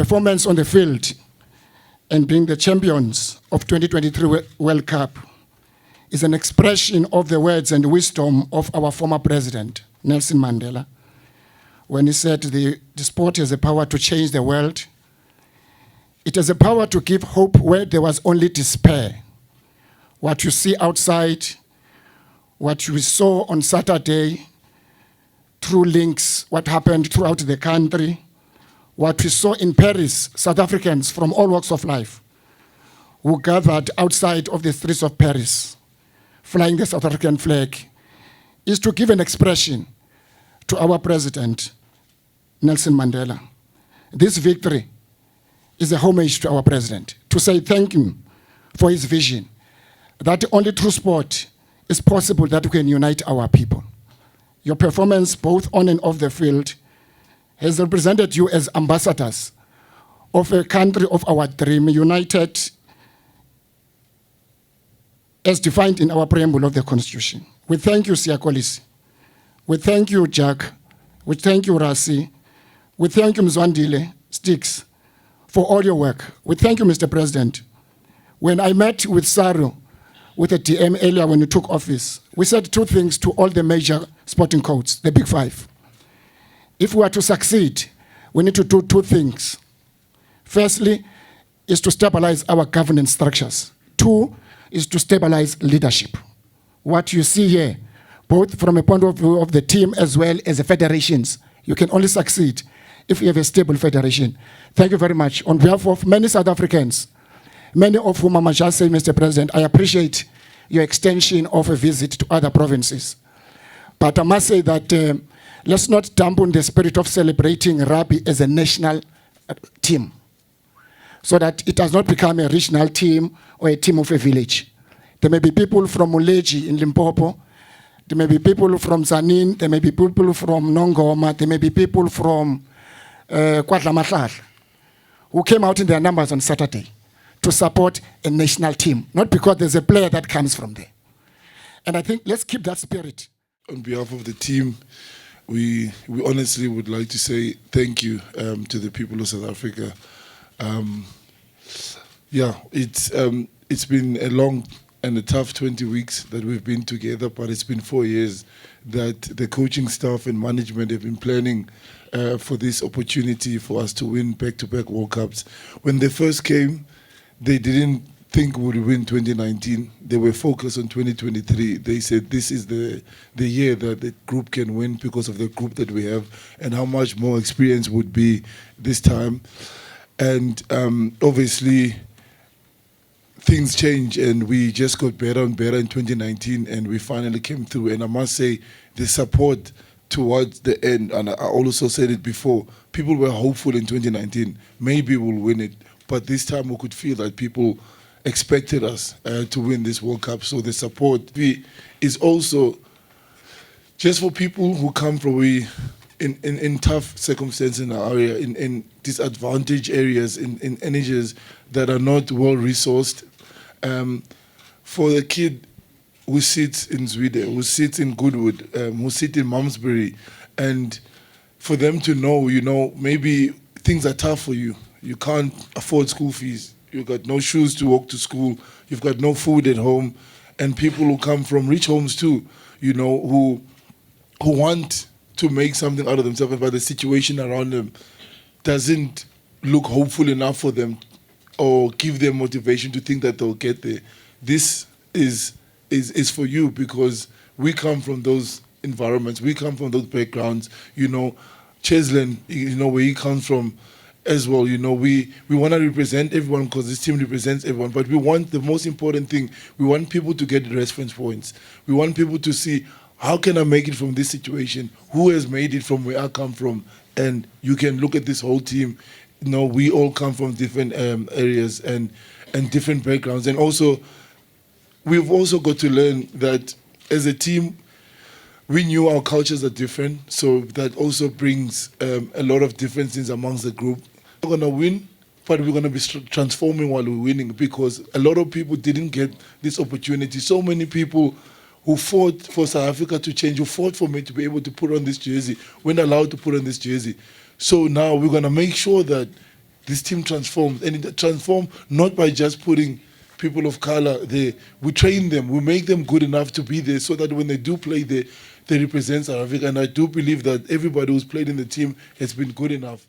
performance on the field and being the champions of 2023 World Cup is an expression of the words and wisdom of our former president, Nelson Mandela, when he said the sport has the power to change the world. It has the power to give hope where there was only despair. What you see outside, what we saw on Saturday, through links, what happened throughout the country, what we saw in Paris, South Africans from all walks of life who gathered outside of the streets of Paris, flying the South African flag, is to give an expression to our president, Nelson Mandela. This victory is a homage to our president, to say thank him for his vision, that only through sport is possible that we can unite our people. Your performance, both on and off the field, has represented you as ambassadors of a country of our dream, united as defined in our preamble of the Constitution. We thank you, Siya Kolisi. We thank you, Jack. We thank you, Rasi. We thank you, Mzwandile, Sticks, for all your work. We thank you, Mr. President. When I met with Saru, with the DM earlier when you took office, we said two things to all the major sporting codes, the big five. If we are to succeed, we need to do two things. Firstly, is to stabilize our governance structures. Two, is to stabilize leadership. What you see here, both from a point of view of the team as well as the federations, you can only succeed if you have a stable federation. Thank you very much. On behalf of many South Africans, many of whom I must just say, Mr. President, I appreciate your extension of a visit to other provinces. But I must say that let's not dampen the spirit of celebrating rugby as a national team, so that it does not become a regional team or a team of a village. There may be people from Muleji in Limpopo, there may be people from Zanin, there may be people from Nongoma, there may be people from KwaDlamahlahla, who came out in their numbers on Saturday to support a national team, not because there's a player that comes from there. And I think let's keep that spirit. On behalf of the team, we honestly would like to say thank you to the people of South Africa. Yeah, it's been a long and a tough 20 weeks that we've been together, but it's been 4 years that the coaching staff and management have been planning for this opportunity for us to win back-to-back World Cups. When they first came, they didn't think we would win 2019. They were focused on 2023. They said this is the year that the group can win because of the group that we have and how much more experience would be this time. And obviously, things change, and we just got better and better in 2019, and we finally came through. And I must say, the support towards the end, and I also said it before, people were hopeful in 2019, maybe we'll win it. But this time we could feel that people expected us to win this World Cup. So the support is also just for people who come from in tough circumstances in our area, in disadvantaged areas, in energies that are not well resourced. For the kid who sits in Sweden, who sits in Goodwood, who sits in Malmesbury, and for them to know, you know, maybe things are tough for you. You can't afford school fees. You've got no shoes to walk to school. You've got no food at home. And people who come from rich homes too, you know, who want to make something out of themselves, but the situation around them doesn't look hopeful enough for them or give them motivation to think that they'll get there. This is for you, because we come from those environments. We come from those backgrounds. You know, Cheslin, you know, where he comes from as well. You know, we want to represent everyone because this team represents everyone. But we want the most important thing. We want people to get reference points. We want people to see, how can I make it from this situation? Who has made it from where I come from? And you can look at this whole team. You know, we all come from different areas and different backgrounds. And also, we've also got to learn that as a team, we knew our cultures are different. So that also brings a lot of differences amongst the group. We're going to win, but we're going to be transforming while we're winning, because a lot of people didn't get this opportunity. So many people who fought for South Africa to change, who fought for me to be able to put on this jersey, weren't allowed to put on this jersey. So now we're going to make sure that this team transforms, and it transforms not by just putting people of color there. We train them, we make them good enough to be there so that when they do play there, they represent South Africa. And I do believe that everybody who's played in the team has been good enough.